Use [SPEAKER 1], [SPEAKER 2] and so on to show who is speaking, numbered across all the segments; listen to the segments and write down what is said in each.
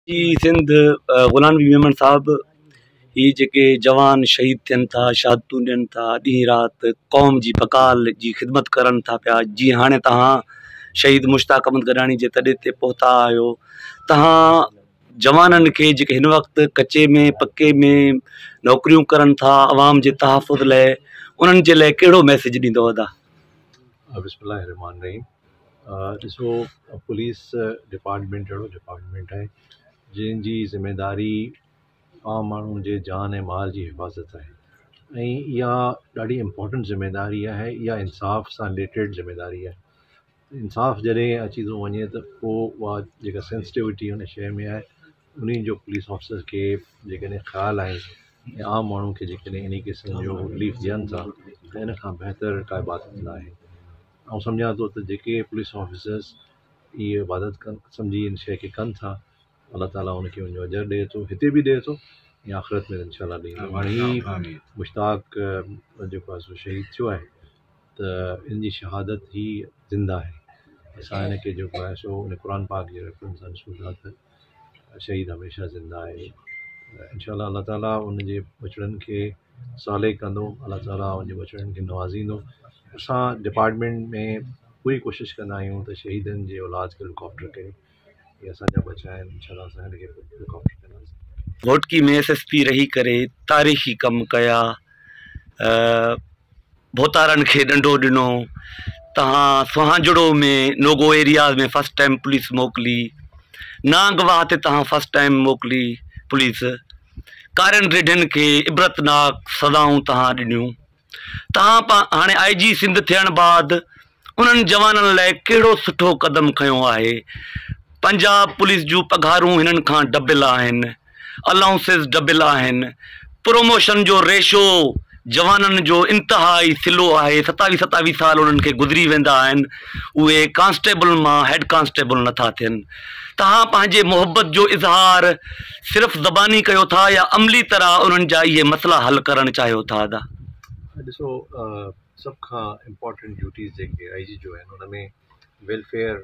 [SPEAKER 1] जी सिंध गुलाम नबी मेमन साहब ही जेके जवान शहीद थियन था, शहादतूं ॾियनि था, ॾींहुं राति क़ौम जी बकाल जी ख़िदमत करनि था पिया। जीअं हाणे तव्हां शहीद मुश्ताक अहमद गडानी जे तॾे ते पहुता आहियो, तव्हां जवाननि खे जेके हिन वक़्तु कचे में पके में नौकरियूं करनि था अवाम जे तहफ़ुज़ लाइ, उन्हनि जे लाइ कहिड़ो मैसेज ॾींदव?
[SPEAKER 2] बिस्मिल्लाहिर्रहमानिर्रहीम। ॾिसो, पुलिस डिपार्टमेंट अहिड़ो डिपार्टमेंट आहे जंहिंजी ज़िम्मेदारी आम माण्हुनि जे जान ऐं माल जी हिफ़ाज़त आहे ऐं इहा ॾाढी इम्पोर्टेंट ज़िम्मेदारी आहे। इहा इंसाफ़ सां रिलेटेड ज़िम्मेदारी आहे। इंसाफ़ जॾहिं अची थो वञे त पोइ उहा जेका सेंसिटिविटी उन शइ में आहे, उन जो पुलिस ऑफिसर खे जेकॾहिं ख़्यालु आहे ऐं आम माण्हू खे जेकॾहिं इन क़िस्म जो रिलीफ ॾियनि था त इन खां बहितर का इबादत न आहे। ऐं सम्झां थो त जेके पुलिस ऑफिसर्स इहे इबादत सम्झी इन शइ खे कनि था, अलाह ताला उनखे उनजो अजर ॾिए थो, हिते बि ॾिए थो ऐं आख़िरत में इंशाअल्लाह ॾींदो। हाणे ही मुश्ताक जेको आहे सो शहीद थियो आहे, त इन जी शहादत ही ज़िंदा आहे। असां हिनखे जेको आहे सो उन क़ुर पाक जे रेफरेंस सां ॾिसूं था त शहीद हमेशह ज़िंदा आहे। इंशाअल्लाह अलाह ताला उनजे बचड़नि खे साले कंदो, अलाह ताला उनजे बचड़नि खे नवाज़ींदो। असां डिपार्टमेंट में पूरी कोशिशि कंदा आहियूं त शहीदनि जे औलाद खे लुकआफ्टर कयूं। ये असांजा बच्चा आहिनि, इंशाअल्लाह असां हिनखे लुकआफ्टर कंदासीं।
[SPEAKER 1] घोटकी में SSP रही करे तारीख़ी कम कया, भोतारनि खे ॾंडो ॾिनो, तव्हां सुहांजड़ो में नोगो एरियाज़ में फस्ट टाइम पुलिस मोकिली, नागवाह ते तव्हां फस्ट टाइम मोकिली पुलिस, कारनि रेडियुनि खे इबरतनाक सज़ाऊं तव्हां ॾिनियूं। तव्हां हाणे IG सिंध थियण बाद उन्हनि जवाननि लाइ कहिड़ो सुठो क़दम खयों आहे? पंजाब पुलिस जूं पघारूं हिननि खां डबिल आहिनि, अलाउंसिस डबिल आहिनि, प्रोमोशन जो रेशो जवाननि जो इंतिहाई सिलो आहे। 27 साल उन्हनि खे गुज़री वेंदा आहिनि, उहे कांस्टेबल मां हेड कांस्टेबल नथा थियनि। तव्हां पंहिंजे मोहबत जो इज़हार सिर्फ़ु ज़बानी कयो था या अमली तरह उन्हनि जा इहे मसइला हल करणु चाहियो था?
[SPEAKER 2] ॾिसो, सभ खां इम्पॉर्टेंट ड्यूटीज़ जेके IG जो आहिनि उन में वेलफेयर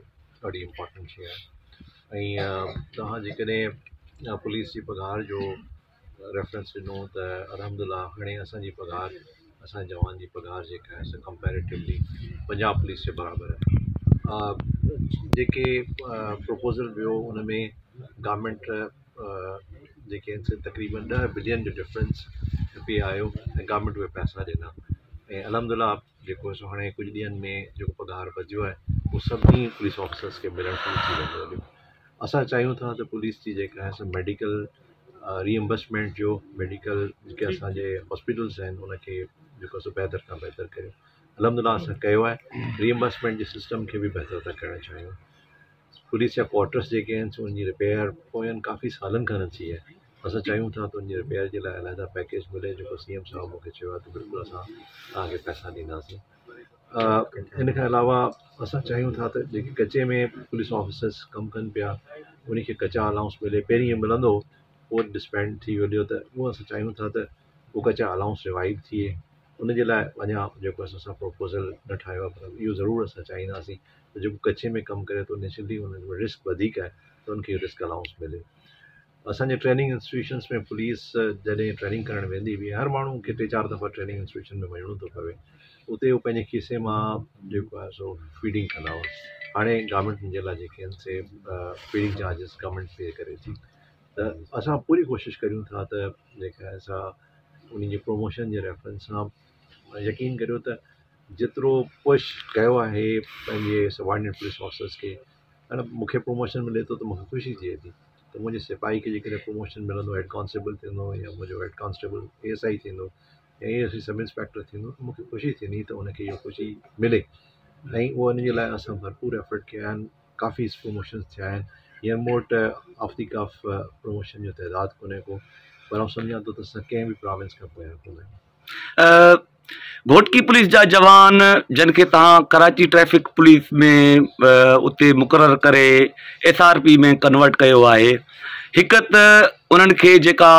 [SPEAKER 2] ॾाढी इम्पॉर्टेंट शइ आहे। ऐं तव्हां जेकॾहिं पुलिस जी पघार जो रेफरेंस ॾिनो त अलहमदिल्ला हाणे असांजी पघार, असांजे जवान जी पघार जेका आहे कंपेरेटिवली पंजाब पुलिस जे बराबरि आहे। जेके प्रपोज़ल वियो उन में गवर्नमेंट जेके आहिनि तक़रीबन 10 बिलियन जो डिफरेंस पे आयो ऐं गवर्नमेंट उहे पैसा ॾिना ऐं अलहमदिल्ला जेको सो हाणे कुझु ॾींहंनि में जेको पघार बचियो आहे उहो सभिनी पुलिस ऑफिसर्स खे मिलणु शुरू थी वेंदो। असां चाहियूं था त पुलिस जी जेका आहे सो मेडिकल रीएम्बर्समेंट जो, मेडिकल जेके असांजे हॉस्पिटल्स आहिनि उनखे जेको सो बहितर खां बहितर करियो। अलहमदिल्ला असां कयो आहे, रीएम्बर्समेंट जे सिस्टम खे बि बहितर था करणु चाहियूं। पुलिस जा क्वार्टर्स जेके आहिनि सो उनजी रिपेयर पोयनि काफ़ी सालनि खां न थी आहे। असां चाहियूं था त उनजी रिपेयर जे लाइ अलहदा पैकेज मिले, जेको CM साहब मूंखे चयो आहे त बिल्कुलु असां तव्हांखे पैसा ॾींदासीं। इन खां अलावा असां चाहियूं था त जेके कचे में पुलिस ऑफिसर्स कमु कनि पिया उनखे कचा अलाउंस मिले। पहिरीं इहो मिलंदो हो, पोइ डिस्पेंड थी वियो, त उहो असां चाहियूं था त उहो कचा अलाउंस रिवाइव थिए। उनजे लाइ अञा जेको असां प्रपोज़ल न ठाहियो आहे, पर इहो ज़रूरु असां चाहींदासीं त जेको कचे में कमु करे थो इनिशियली उनजो रिस्क वधीक आहे त उनखे रिस्क अलाउंस मिले। असांजे ट्रेनिंग इंस्टीट्यूशन्स में पुलिस जॾहिं ट्रेनिंग करणु वेंदी बि, हर माण्हू खे 3-4 दफ़ा ट्रेनिंग इंस्टीट्यूशन में वञिणो थो पवे। उते उहो पंहिंजे खीसे मां जेको आहे सो फीडिंग कंदा हुआ। हाणे गवर्नमेंट जे लाइ जेके आहिनि से फीडिंग चार्जिस गवर्नमेंट पे करे थी। त असां पूरी कोशिशि करियूं था त जेका आहे असां उन जी प्रमोशन जे रेफरेंस सां यकीन करियो त जेतिरो पुश कयो आहे पंहिंजे सबॉर्डिनेट पुलिस ऑफिसर्स खे, हाणे मूंखे प्रमोशन मिले थो त मूंखे ख़ुशी थिए थी त मुंहिंजे सिपाही खे जेकॾहिं प्रमोशन मिलंदो, हेड कांस्टेबल थींदो या मुंहिंजो हेड कांस्टेबल ASI थींदो या ASI सब इंस्पेक्टर थींदो त मूंखे ख़ुशी थींदी त उनखे इहो ख़ुशी मिले। ऐं उहो उन जे लाइ असां भरपूर एफर्ट कया आहिनि, काफ़ी प्रमोशन थिया आहिनि। हींअर मूं वटि ऑफ द कफ प्रमोशन जो तइदादु कोन्हे को, पर आउं सम्झां थो त असां कंहिं बि प्रोविंस खां पोयां कोन्हे।
[SPEAKER 1] घोटकी पुलिस जा जवान जिन खे तव्हां कराची ट्रैफिक पुलिस में उते मुक़ररु करे SRP में कन्वर्ट कयो आहे, हिकु त उन्हनि खे जेका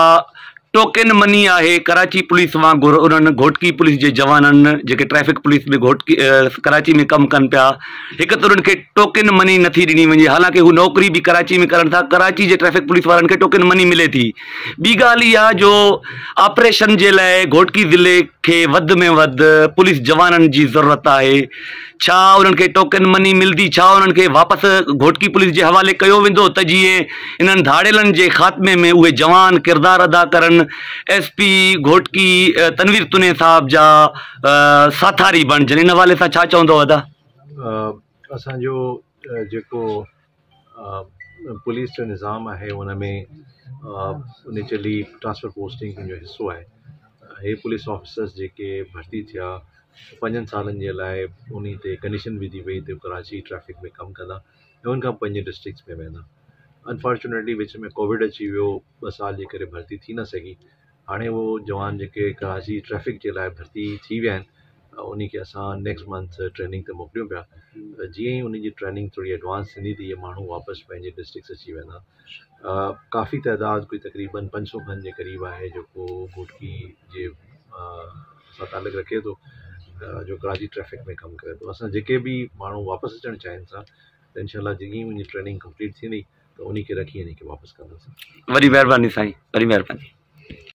[SPEAKER 1] टोकन मनी आहे कराची पुलिस वांगुर उन्हनि घोटकी पुलिस जे जवाननि जेके ट्रैफिक पुलिस में घोटकी कराची में कमु कनि पिया हिकु त उन्हनि खे टोकन मनी नथी ॾिनी वञे हालांकि हू नौकिरी बि कराची में करनि था कराची जे ट्रैफिक पुलिस वारनि खे टोकन मनी मिले थी ॿी ॻाल्हि इहा जो ऑपरेशन जे लाइ घोटकी ज़िले खे वधि में वधि पुलिस जवाननि जी ज़रूरत आहे छा उन्हनि खे टोकन मनी मिलंदी छा उन्हनि खे वापसि घोटकी पुलिस जे हवाले कयो वेंदो त जीअं इन्हनि धाड़ेलनि जे ख़ात्मे में उहे जवान किरदारु अदा करनि SP घोटकी तनवीर तुने साहब जा साथारी बणजनि इन हवाले सां छा चवंदो अदा
[SPEAKER 2] असांजो जेको पुलिस जो निज़ाम आहे उन में उन चली ट्रांसफर पोस्टिंग जो हिसो आहे हे पुलिस ऑफिसर्स जेके भर्ती थिया 5 सालनि जे लाइ उन ते कंडीशन विधी वई त कराची ट्रैफिक में कमु कंदा ऐं उनखां पंहिंजे डिस्ट्रिक्ट्स में वेंदा अनफॉर्चुनेटली विच में कोविड अची वियो 2 साल जे करे भर्ती थी न सघी हाणे उहो जवान जेके कराची ट्रैफिक जे लाइ भर्ती थी विया आहिनि उन खे असां नेक्स्ट मंथ ट्रेनिंग ते मोकिलियूं पिया जीअं ई उन जी ट्रेनिंग थोरी एडवांस थींदी त इहे माण्हू वापसि पंहिंजे डिस्ट्रिक्ट्स अची वेंदा काफ़ी तइदाद कोई तक़रीबन 500 खनि जे क़रीब आहे जेको घोटकी जे सां तालुक़ु रखे थो जो कराची ट्रैफिक में कमु करे थो असां जेके बि माण्हू वापसि अचणु चाहिनि था त इनशाला जीअं ई मुंहिंजी ट्रेनिंग कंप्लीट थींदी त उन खे रखी इन्ही खे वापसि कंदासीं
[SPEAKER 1] वॾी महिरबानी साईं वॾी महिरबानी